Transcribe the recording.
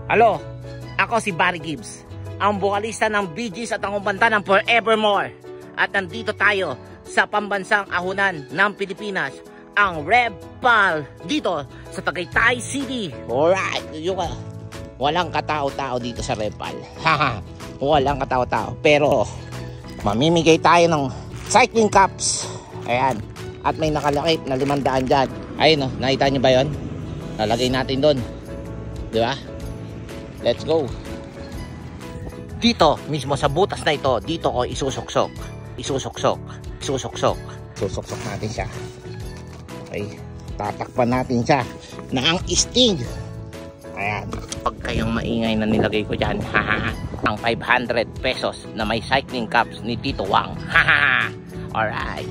Hello, ako si Barry Gibbs, ang bokalista ng Bee Gees at ang kumanta ng Forevermore. At nandito tayo sa pambansang ahunan ng Pilipinas, ang Repal, dito sa Tagaytay City. Alright, walang katao-tao dito sa Repal. Walang katao-tao. Pero mamimigay tayo ng cycling cups. Ayan. At may nakalakip na 500 dyan. Ayun, nakita nyo ba yun? Lalagay natin doon. Diba? Let's go. Dito, mismo sa butas na ito, dito ko isusuksok. Isusuksok natin siya. Okay. Tatakpan natin siya na ang sting. Ayan. Pag kayong maingay na nilagay ko dyan, ang 500 pesos na may cycling cups ni Tito Wang. Alright.